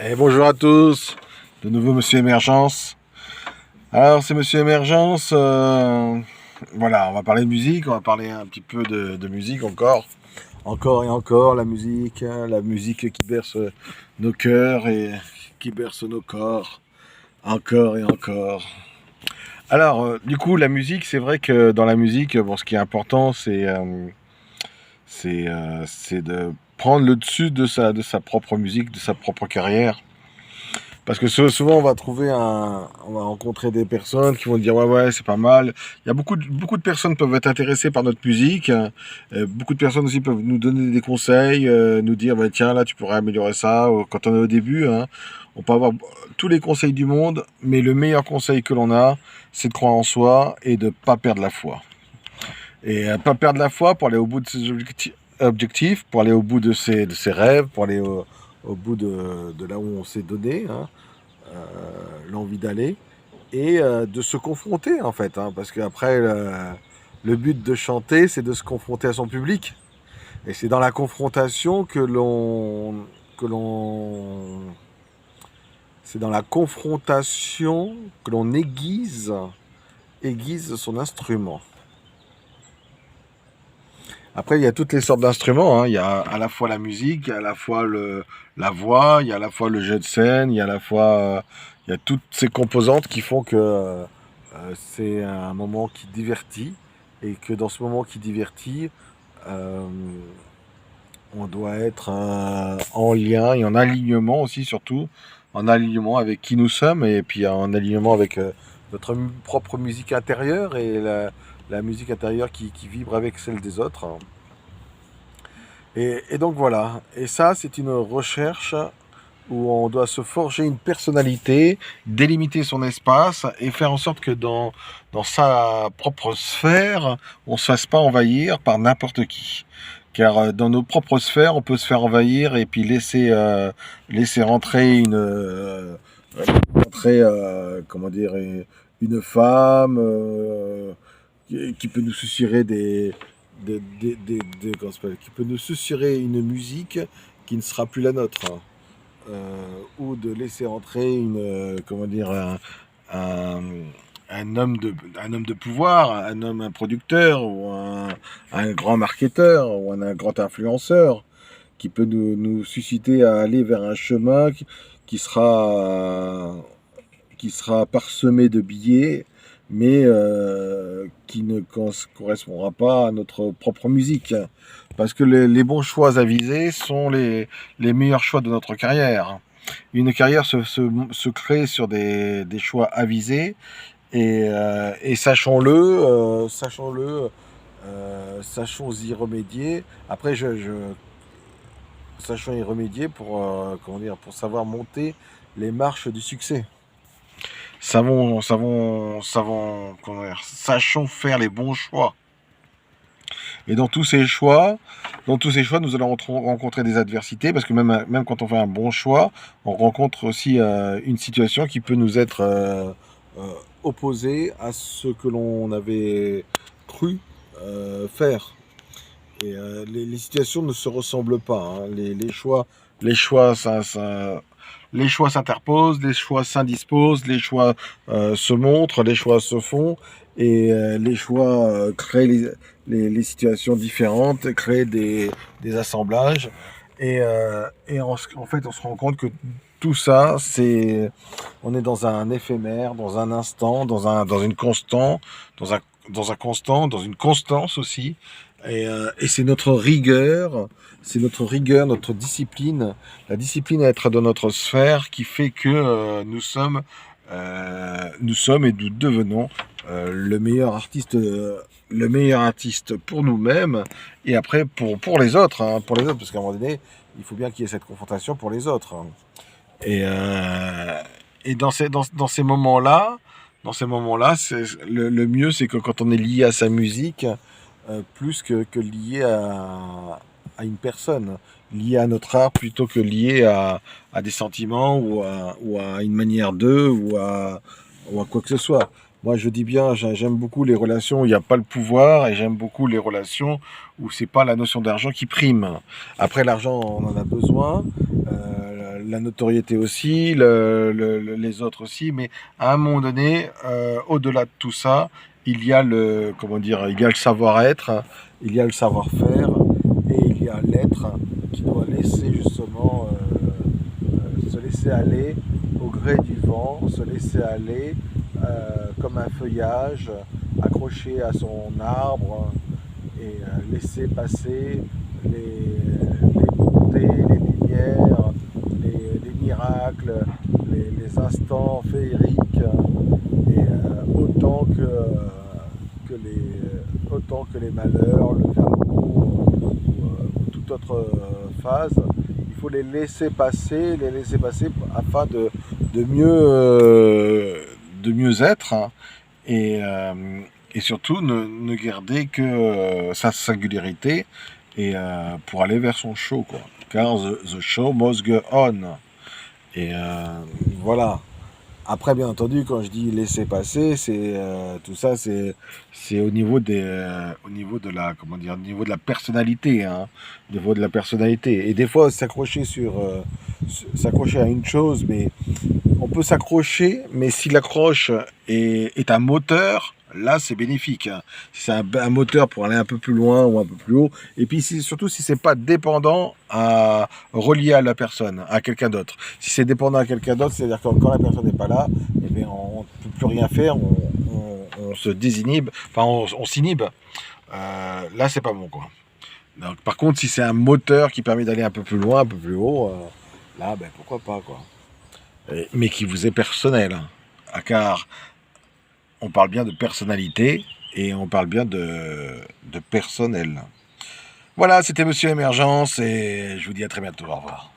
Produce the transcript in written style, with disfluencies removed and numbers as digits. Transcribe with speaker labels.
Speaker 1: Et bonjour à tous, de nouveau Monsieur Émergence. Alors c'est Monsieur Émergence, voilà, on va parler de musique, on va parler un petit peu de musique encore et encore, la musique qui berce nos cœurs et qui berce nos corps, encore et encore. Alors du coup la musique, c'est vrai que dans la musique, bon, ce qui est important c'est de prendre le dessus de sa propre musique, de sa propre carrière. Parce que souvent, on va rencontrer des personnes qui vont dire ouais, ouais, c'est pas mal. Il y a beaucoup de personnes peuvent être intéressées par notre musique. Beaucoup de personnes aussi peuvent nous donner des conseils, nous dire bah, tiens, là, tu pourrais améliorer ça. Ou quand on est au début, hein, on peut avoir tous les conseils du monde, mais le meilleur conseil que l'on a, c'est de croire en soi et de pas perdre la foi. Et pas perdre la foi pour aller au bout de ses objectifs, pour aller au bout de ses rêves, pour aller au bout de là où on s'est donné, hein, l'envie d'aller, et de se confronter en fait, hein, parce qu'après le but de chanter, c'est de se confronter à son public, et c'est dans la confrontation que l'on c'est dans la confrontation que l'on aiguise son instrument. Après, il y a toutes les sortes d'instruments, hein. Il y a à la fois la musique, il y a à la fois la voix, il y a à la fois le jeu de scène, il y a à la fois, il y a toutes ces composantes qui font que c'est un moment qui divertit et que dans ce moment qui divertit, euh, on doit être en lien et en alignement aussi, surtout en alignement avec qui nous sommes et puis en alignement avec notre propre musique intérieure et la musique intérieure qui vibre avec celle des autres. Et donc voilà, et ça c'est une recherche où on doit se forger une personnalité, délimiter son espace et faire en sorte que dans sa propre sphère, on ne se fasse pas envahir par n'importe qui. Car dans nos propres sphères, on peut se faire envahir et puis laisser rentrer comment dire, une femme qui peut nous susurrer comment ça s'appelle, qui peut nous susurrer une musique qui ne sera plus la nôtre, hein. Ou de laisser entrer comment dire, un, un homme de pouvoir, un producteur ou un grand marketeur ou un grand influenceur qui peut nous susciter à aller vers un chemin qui sera, qui sera parsemé de billets, mais qui ne correspondra pas à notre propre musique. Parce que les bons choix avisés sont les meilleurs choix de notre carrière. Une carrière se crée sur des choix avisés et sachons y remédier. Après, sachons y remédier pour, comment dire, pour savoir monter les marches du succès. Comment dire, sachons faire les bons choix. Et dans tous ces choix, nous allons rencontrer des adversités, parce que même quand on fait un bon choix, on rencontre aussi une situation qui peut nous être opposée à ce que l'on avait cru faire. Et les situations ne se ressemblent pas, hein. Les choix, les choix s'interposent, les choix s'indisposent, les choix se montrent, les choix se font, et les choix créent les situations différentes, créent des assemblages, et en fait, on se rend compte que tout ça, on est dans un éphémère, dans un instant, dans une constante, dans un constant, dans une constance aussi, et c'est notre rigueur, notre discipline, la discipline à être dans notre sphère qui fait que nous sommes et nous devenons le meilleur artiste pour nous-mêmes et après pour les autres, hein, pour les autres, parce qu'à un moment donné, il faut bien qu'il y ait cette confrontation pour les autres, hein. Et, dans ces moments-là, le mieux, c'est que quand on est lié à sa musique, plus que lié à une personne, lié à notre art plutôt que lié à des sentiments ou à une manière d'eux ou à quoi que ce soit. Moi, je dis bien, j'aime beaucoup les relations où il n'y a pas le pouvoir et j'aime beaucoup les relations où c'est pas la notion d'argent qui prime. Après, l'argent, on en a besoin. la notoriété aussi, les autres aussi, mais à un moment donné, au-delà de tout ça, il y a le, comment dire, il y a le savoir-être, il y a le savoir-faire, et il y a l'être qui doit laisser justement se laisser aller au gré du vent, se laisser aller comme un feuillage accroché à son arbre et laisser passer les montées, les lumières, les miracles, les instants féeriques, et autant que les malheurs, le chaos ou toute autre phase, il faut les laisser passer afin de mieux être, hein, et surtout ne garder que sa singularité et pour aller vers son show, quoi. Car the show must go on. Et voilà. Après, bien entendu, quand je dis laisser passer, c'est tout ça, c'est au niveau de la, comment dire, au niveau de la personnalité, hein, au niveau de la personnalité. Et des fois, s'accrocher à une chose, mais on peut s'accrocher, mais si l'accroche est un moteur, là c'est bénéfique, hein. Si c'est un moteur pour aller un peu plus loin ou un peu plus haut, et puis surtout si c'est pas dépendant relié à la personne, à quelqu'un d'autre. Si c'est dépendant à quelqu'un d'autre, c'est-à-dire que quand la personne n'est pas là, eh bien, on ne peut plus rien faire, on se désinhibe, enfin on s'inhibe. Là c'est pas bon, quoi. Donc, par contre, si c'est un moteur qui permet d'aller un peu plus loin, un peu plus haut, là ben pourquoi pas, quoi. Mais qui vous est personnel, hein. Car on parle bien de personnalité et on parle bien de personnel. Voilà, c'était Monsieur Émergence et je vous dis à très bientôt. Au revoir.